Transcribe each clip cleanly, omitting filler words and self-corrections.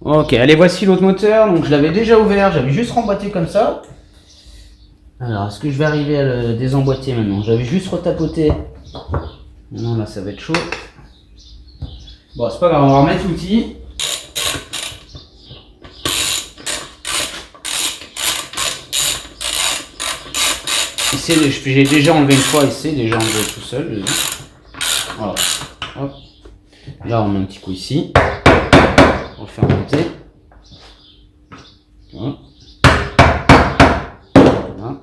Ok, allez, voici l'autre moteur. Donc je l'avais déjà ouvert, j'avais juste remboîté comme ça. Alors, est-ce que je vais arriver à le désemboîter maintenant? J'avais juste retapoté. Non, là ça va être chaud. Bon, c'est pas grave, on va remettre l'outil. J'ai déjà enlevé une fois, il s'est déjà enlevé tout seul. Voilà. Hop. Là, on met un petit coup ici. On le fait remonter. Voilà. Voilà.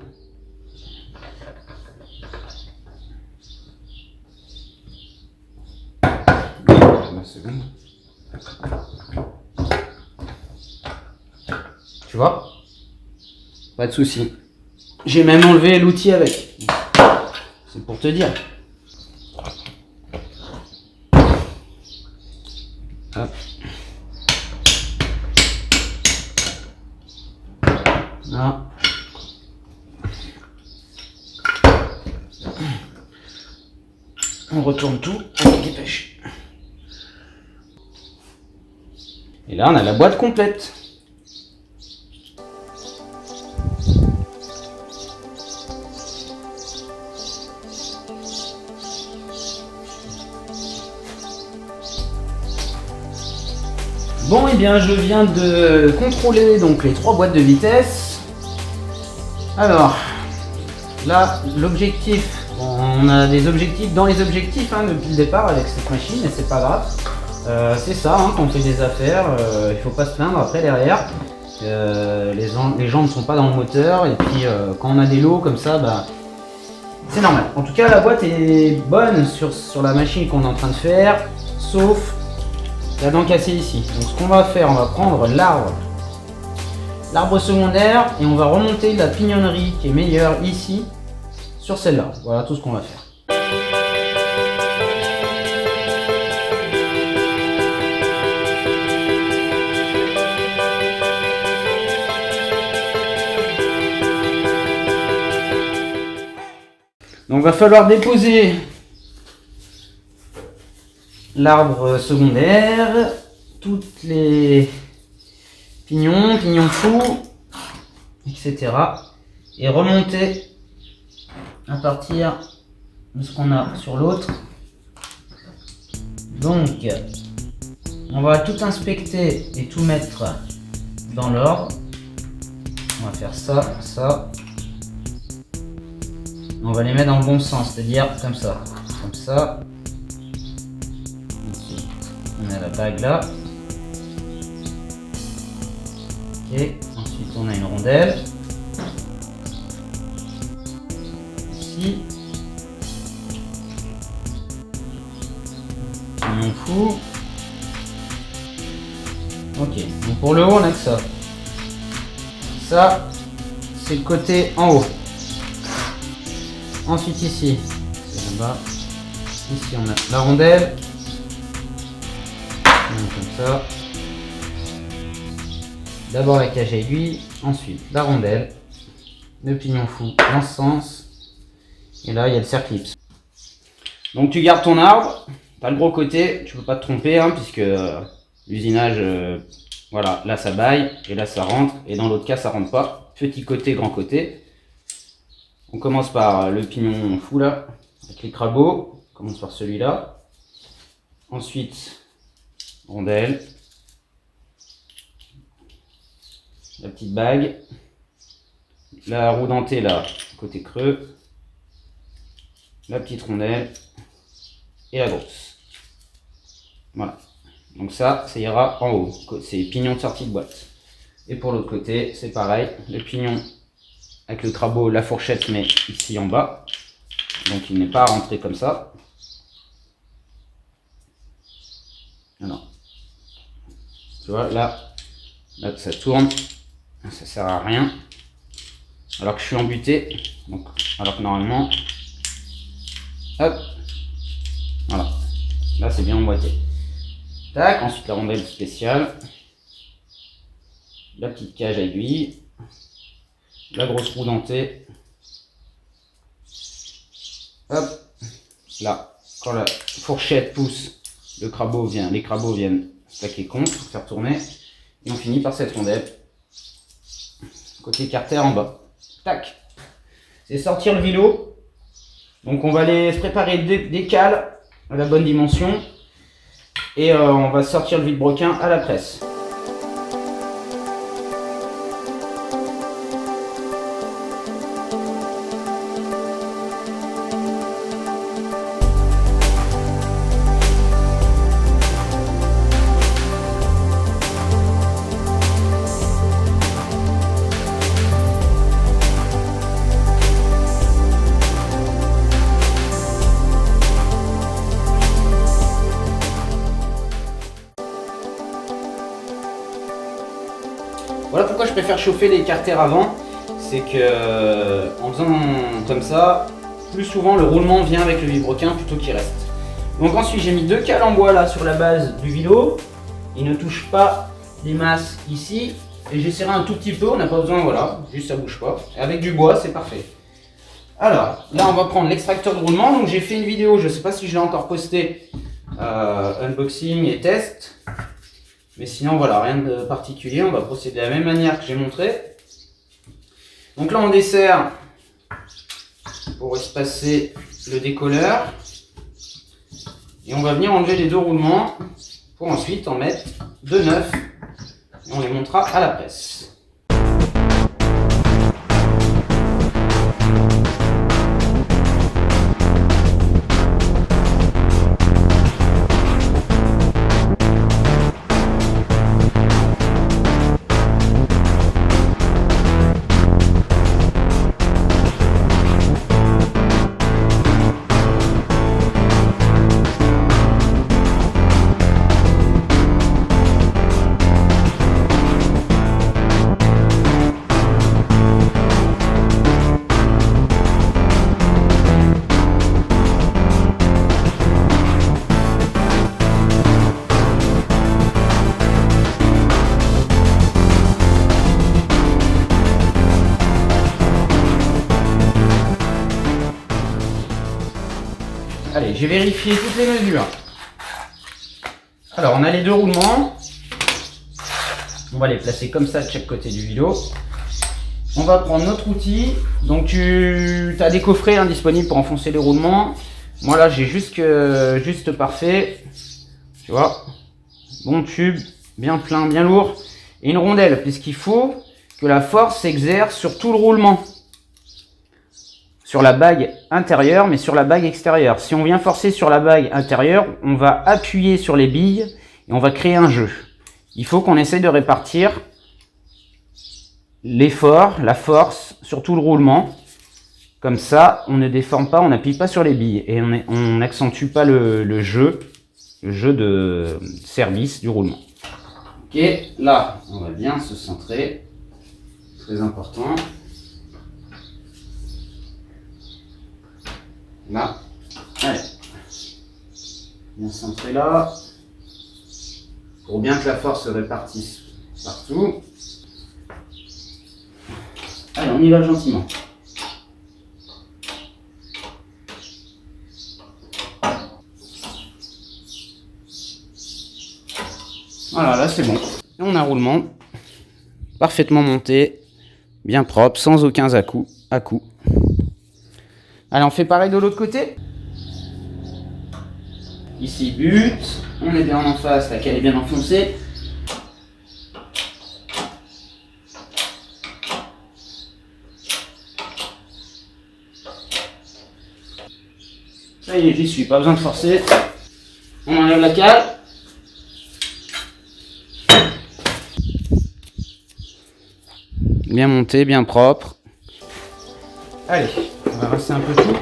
Tu vois? Pas de souci. J'ai même enlevé l'outil avec. C'est pour te dire. Hop. Là. On retourne tout avec dépêche. Et là, on a la boîte complète. Bon, et bien, je viens de contrôler donc les 3 boîtes de vitesse. Alors, là, l'objectif, on a des objectifs dans les objectifs depuis le départ avec cette machine, et c'est pas grave. C'est ça, quand on fait des affaires, il faut pas se plaindre après derrière. Les gens ne sont pas dans le moteur, et puis quand on a des lots comme ça, bah, c'est normal. En tout cas, la boîte est bonne sur la machine qu'on est en train de faire, sauf la dent cassée ici. Donc ce qu'on va faire, on va prendre l'arbre secondaire et on va remonter la pignonnerie qui est meilleure ici sur celle-là. Voilà tout ce qu'on va faire. Donc va falloir déposer l'arbre secondaire, toutes les pignons fous, etc. Et remonter à partir de ce qu'on a sur l'autre. Donc, on va tout inspecter et tout mettre dans l'ordre. On va faire ça, ça. On va les mettre dans le bon sens, c'est-à-dire comme ça. Comme ça. Ensuite, on a la bague là. Ok, ensuite on a une rondelle. Ici. On fout. Ok, donc pour le haut on a que ça. Ça, c'est le côté en haut. Ensuite ici, c'est là-bas. Ici on a la rondelle. Comme ça. D'abord la cage à aiguille, ensuite la rondelle, le pignon fou dans ce sens, et là il y a le cerclips. Donc tu gardes ton arbre, tu as le gros côté, tu peux pas te tromper puisque l'usinage, voilà, là ça baille, et là ça rentre, et dans l'autre cas ça rentre pas. Petit côté, grand côté. On commence par le pignon fou là, avec les crabauds, on commence par celui-là. Ensuite, rondelle. La petite bague, la roue dentée là, côté creux, la petite rondelle et la grosse. Voilà. Donc ça ira en haut. C'est pignon de sortie de boîte. Et pour l'autre côté, c'est pareil. Le pignon avec le crabot, la fourchette, mais ici en bas. Donc il n'est pas rentré comme ça. Alors, tu vois, là ça tourne. Ça sert à rien. Alors que je suis embuté. Donc, alors que normalement, hop, voilà. Là c'est bien emboîté. Tac, ensuite la rondelle spéciale. La petite cage à aiguille. La grosse roue dentée. Hop, là, quand la fourchette pousse, les crabauds viennent plaquer contre, faire tourner. Et on finit par cette rondelle. Côté carter en bas. Tac. C'est sortir le vilo. Donc on va aller se préparer des cales à la bonne dimension. Et on va sortir le vilebrequin à la presse. Voilà pourquoi je préfère chauffer les carters avant, c'est que en faisant comme ça, plus souvent le roulement vient avec le vilebrequin plutôt qu'il reste. Donc ensuite j'ai mis 2 cales en bois là sur la base du vilo, il ne touche pas les masses ici, et j'ai serré un tout petit peu, on n'a pas besoin, voilà, juste ça bouge pas. Et avec du bois c'est parfait. Alors là on va prendre l'extracteur de roulement, donc j'ai fait une vidéo, je ne sais pas si je l'ai encore posté, unboxing et test. Mais sinon, voilà, rien de particulier. On va procéder de la même manière que j'ai montré. Donc là, on desserre pour espacer le décolleur. Et on va venir enlever les 2 roulements pour ensuite en mettre 2 neufs. Et on les montera à la presse. Allez, j'ai vérifié toutes les mesures. Alors, on a les 2 roulements. On va les placer comme ça de chaque côté du vilo. On va prendre notre outil. Donc, tu as des coffrets disponibles pour enfoncer les roulements. Moi, là, j'ai juste parfait. Tu vois, bon tube, bien plein, bien lourd. Et une rondelle, puisqu'il faut que la force s'exerce sur tout le roulement. Sur la bague intérieure, mais sur la bague extérieure. Si on vient forcer sur la bague intérieure, on va appuyer sur les billes et on va créer un jeu. Il faut qu'on essaye de répartir l'effort, la force sur tout le roulement. Comme ça, on ne déforme pas, on n'appuie pas sur les billes et on n'accentue pas le jeu de service du roulement. Ok, là, on va bien se centrer. Très important. Là, allez, bien centré là, pour bien que la force se répartisse partout. Allez, on y va gentiment. Voilà, là c'est bon. Et on a un roulement parfaitement monté, bien propre, sans aucun à-coup. Allez, on fait pareil de l'autre côté. Ici, but. On est bien en face, la cale est bien enfoncée. Ça y est, j'y suis, pas besoin de forcer. On enlève la cale. Bien monté, bien propre. Allez. On va rincer un peu tout.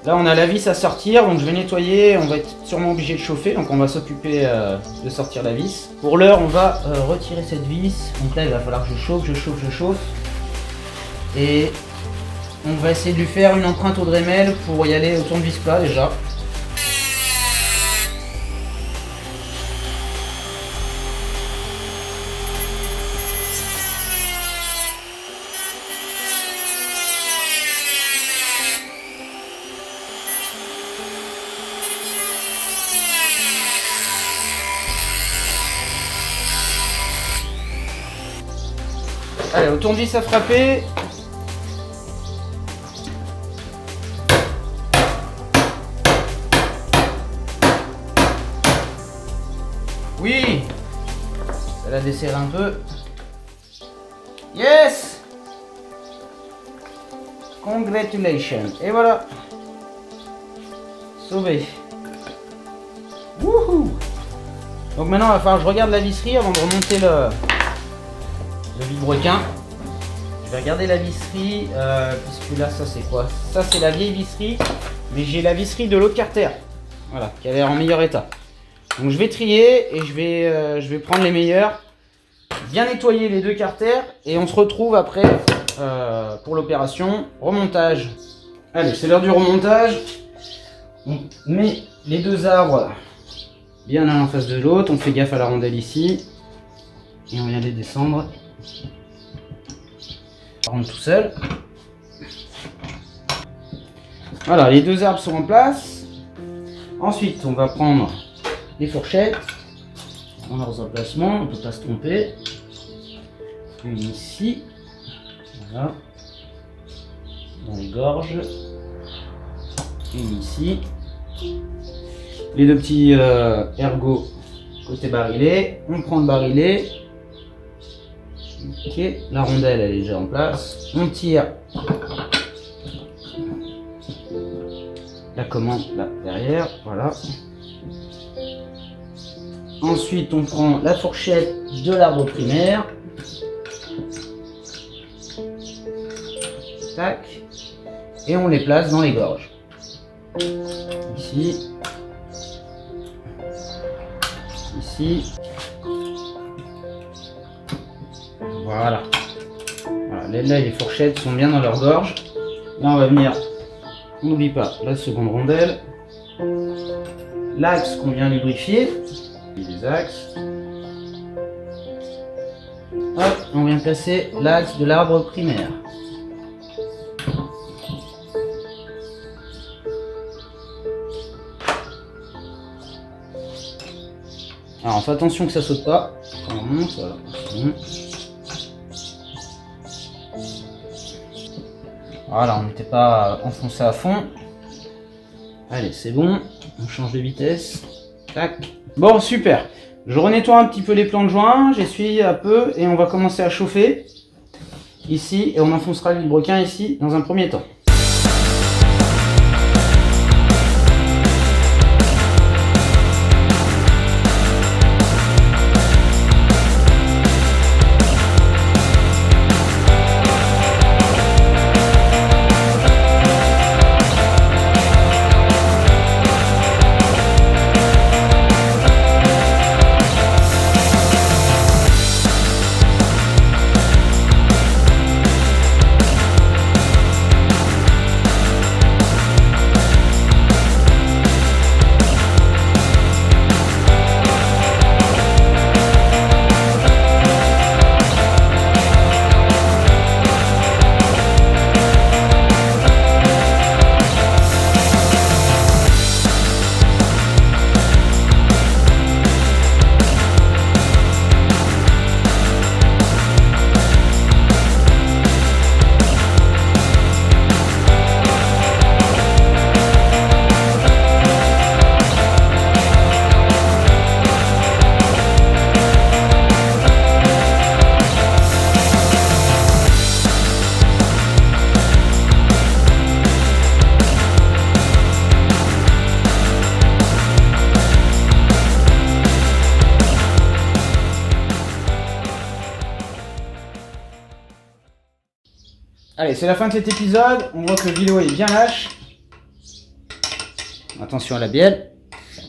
Là on a la vis à sortir, donc je vais nettoyer, on va être sûrement obligé de chauffer, donc on va s'occuper de sortir la vis. Pour l'heure on va retirer cette vis, donc là il va falloir que je chauffe. Et on va essayer de lui faire une empreinte au Dremel pour y aller au tournevis plat déjà. Allez, au tournevis à frapper. Oui, ça la desserre un peu. Yes! Congratulations. Et voilà. Sauvé. Wouhou! Donc maintenant, il va falloir que je regarde la visserie avant de remonter le vilebrequin. Je vais regarder la visserie, puisque là, ça c'est quoi? Ça c'est la vieille visserie, mais j'ai la visserie de l'autre carter. Voilà, qui a l'air en meilleur état. Donc je vais trier et je vais prendre les meilleurs, bien nettoyer les deux carters et on se retrouve après pour l'opération remontage. Allez, c'est l'heure du remontage. On met les deux arbres bien l'un en face de l'autre, on fait gaffe à la rondelle ici et on vient les descendre. Ça rentre tout seul. Voilà, les deux arbres sont en place. Ensuite, on va prendre les fourchettes dans leurs emplacements, on ne peut pas se tromper. Une ici, voilà, dans les gorges. Une ici. Les deux petits ergots côté barillet. On prend le barillet. Ok, la rondelle elle est déjà en place. On tire la commande là derrière, voilà. Ensuite, on prend la fourchette de l'arbre primaire. Tac. Et on les place dans les gorges. Ici. Ici. Voilà. Voilà. Là, les fourchettes sont bien dans leur gorge. Là, on va venir. On n'oublie pas la seconde rondelle. L'axe qu'on vient lubrifier. Les axes. Hop, on vient placer l'axe de l'arbre primaire. Alors on fait attention que ça saute pas. On remonte, voilà. Voilà, on n'était pas enfoncé à fond. Allez, c'est bon. On change de vitesse. Tac. Bon, super. Je renettoie un petit peu les plans de joint. J'essuie un peu et on va commencer à chauffer. Ici, et on enfoncera le vilebrequin ici dans un premier temps. Allez, c'est la fin de cet épisode. On voit que le vélo est bien lâche. Attention à la bielle.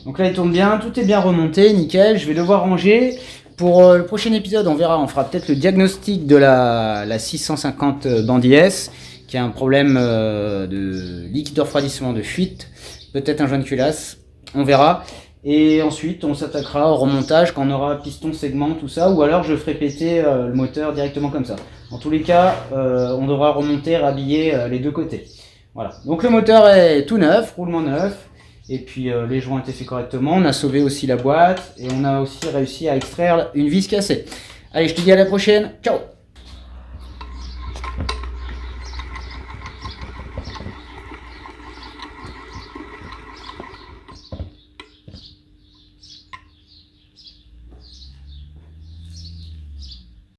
Donc là, il tourne bien. Tout est bien remonté. Nickel. Je vais devoir ranger. Pour le prochain épisode, on verra. On fera peut-être le diagnostic de la 650 Bandy S, qui a un problème de liquide de refroidissement de fuite. Peut-être un joint de culasse. On verra. Et ensuite, on s'attaquera au remontage quand on aura piston, segment, tout ça. Ou alors, je ferai péter le moteur directement comme ça. En tous les cas, on devra remonter, rhabiller les deux côtés. Voilà. Donc le moteur est tout neuf, roulement neuf. Et puis les joints ont été faits correctement. On a sauvé aussi la boîte. Et on a aussi réussi à extraire une vis cassée. Allez, je te dis à la prochaine. Ciao!